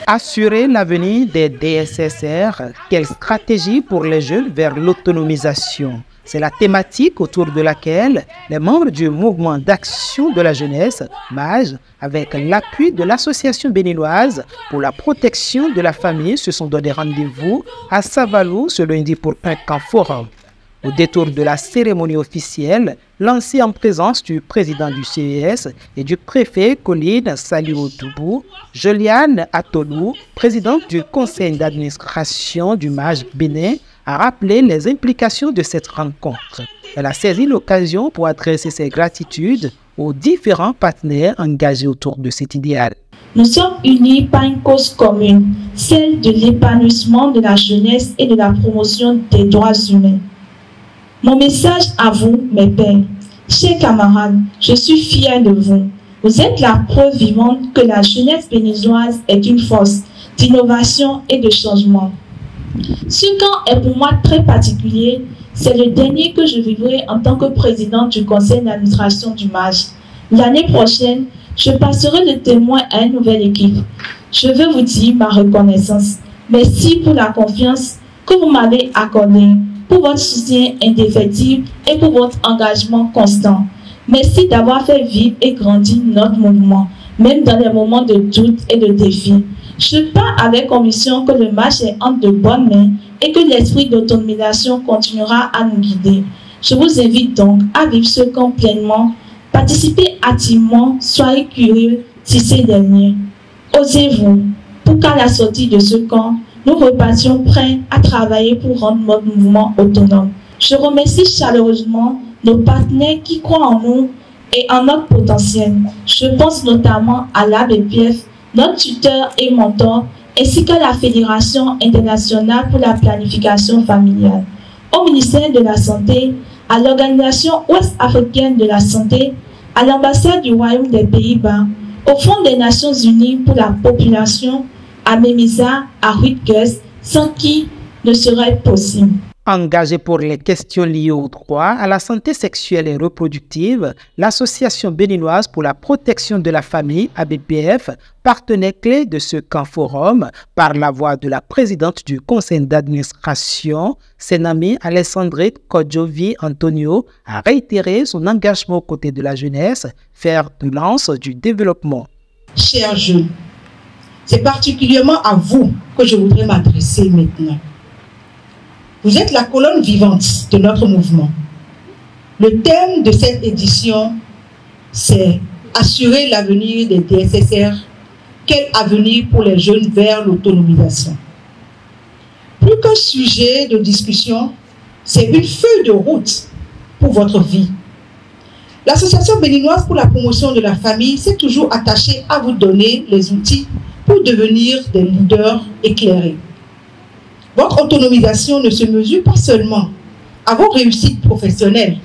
Assurer l'avenir des DSSR, quelle stratégie pour les jeunes vers l'autonomisation? C'est la thématique autour de laquelle les membres du mouvement d'action de la jeunesse, MAJ, avec l'appui de l'association béninoise pour la protection de la famille, se sont donné rendez-vous à Savalou ce lundi pour un camp forum. Au détour de la cérémonie officielle, lancée en présence du président du CES et du préfet Colline Saliou-Toubou, Joliane Atolou, présidente du conseil d'administration du MAJ Bénin, a rappelé les implications de cette rencontre. Elle a saisi l'occasion pour adresser ses gratitudes aux différents partenaires engagés autour de cet idéal. Nous sommes unis par une cause commune, celle de l'épanouissement de la jeunesse et de la promotion des droits humains. Mon message à vous, mes pères, chers camarades, je suis fier de vous. Vous êtes la preuve vivante que la jeunesse béninoise est une force d'innovation et de changement. Ce camp est pour moi très particulier. C'est le dernier que je vivrai en tant que présidente du conseil d'administration du MAJ. L'année prochaine, je passerai le témoin à une nouvelle équipe. Je veux vous dire ma reconnaissance. Merci pour la confiance que vous m'avez accordée, pour votre soutien indéfectible et pour votre engagement constant. Merci d'avoir fait vivre et grandir notre mouvement, même dans les moments de doute et de défi. Je pars avec conviction que le MAJ est entre de bonnes mains et que l'esprit d'autonomisation continuera à nous guider. Je vous invite donc à vivre ce camp pleinement, participez activement, soyez curieux, tissez des liens. Osez-vous, pour qu'à la sortie de ce camp, nous repartions prêts à travailler pour rendre notre mouvement autonome. Je remercie chaleureusement nos partenaires qui croient en nous et en notre potentiel. Je pense notamment à l'ABPF, notre tuteur et mentor, ainsi qu'à la Fédération internationale pour la planification familiale, au ministère de la Santé, à l'Organisation ouest-africaine de la santé, à l'ambassade du Royaume des Pays-Bas, au Fonds des Nations Unies pour la population, à Memisa, à Rutgers, sans qui ne serait possible. Engagée pour les questions liées au droit à la santé sexuelle et reproductive, l'Association béninoise pour la protection de la famille, ABPF, partenaire clé de ce camp forum, par la voix de la présidente du conseil d'administration, Senami Alessandre Kodjovi Antonio, a réitéré son engagement aux côtés de la jeunesse, fer de lance du développement. Chers jeunes, c'est particulièrement à vous que je voudrais m'adresser maintenant. Vous êtes la colonne vivante de notre mouvement. Le thème de cette édition, c'est assurer l'avenir des DSSR. Quel avenir pour les jeunes vers l'autonomisation? Plus qu'un sujet de discussion, c'est une feuille de route pour votre vie. L'Association béninoise pour la promotion de la famille s'est toujours attachée à vous donner les outils pour devenir des leaders éclairés. Votre autonomisation ne se mesure pas seulement à vos réussites professionnelles,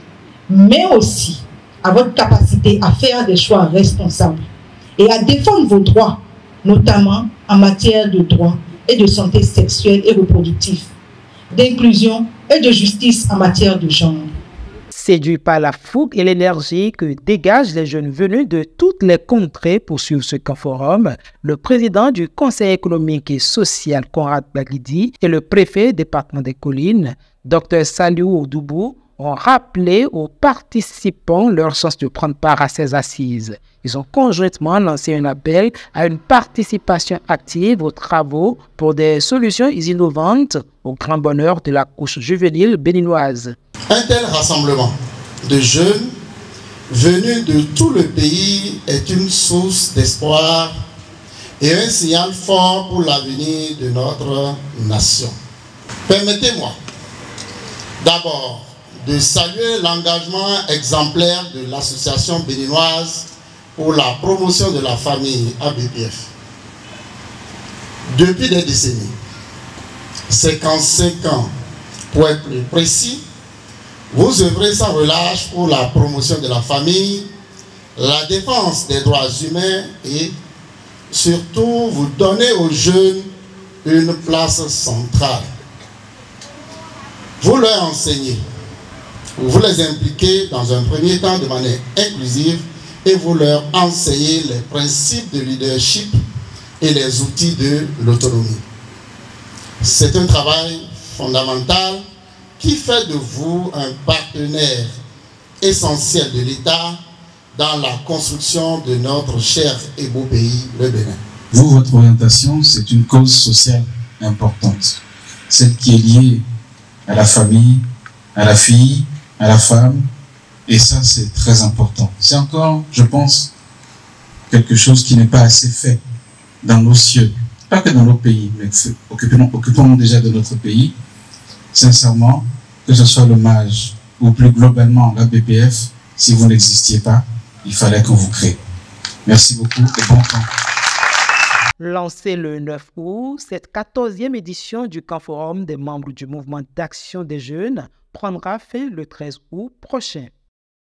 mais aussi à votre capacité à faire des choix responsables et à défendre vos droits, notamment en matière de droits et de santé sexuelle et reproductive, d'inclusion et de justice en matière de genre. Séduit par la fougue et l'énergie que dégagent les jeunes venus de toutes les contrées pour suivre ce camp forum, le président du Conseil économique et social, Conrad Baglidi, et le préfet département des Collines, Dr Saliou-Toubou, ont rappelé aux participants leur chance de prendre part à ces assises. Ils ont conjointement lancé un appel à une participation active aux travaux pour des solutions innovantes au grand bonheur de la couche juvénile béninoise. Un tel rassemblement de jeunes venus de tout le pays est une source d'espoir et un signal fort pour l'avenir de notre nation. Permettez-moi d'abord de saluer l'engagement exemplaire de l'Association béninoise pour la promotion de la famille, ABPF. Depuis des décennies, 55 ans pour être plus précis, vous œuvrez sans relâche pour la promotion de la famille, la défense des droits humains et surtout vous donnez aux jeunes une place centrale. Vous leur enseignez, vous les impliquez dans un premier temps de manière inclusive et vous leur enseignez les principes de leadership et les outils de l'autonomie. C'est un travail fondamental qui fait de vous un partenaire essentiel de l'État dans la construction de notre cher et beau pays, le Bénin. Vous, votre orientation, c'est une cause sociale importante. Celle qui est liée à la famille, à la fille, à la femme. Et ça, c'est très important. C'est encore, je pense, quelque chose qui n'est pas assez fait dans nos cieux. Pas que dans nos pays, mais occupons-nous déjà de notre pays. Sincèrement, que ce soit le MAJ ou plus globalement la BPF, si vous n'existiez pas, il fallait qu'on vous crée. Merci beaucoup et bon temps. Lancée le 9 août, cette 14e édition du Camp Forum des membres du mouvement d'action des jeunes prendra fin le 13 août prochain.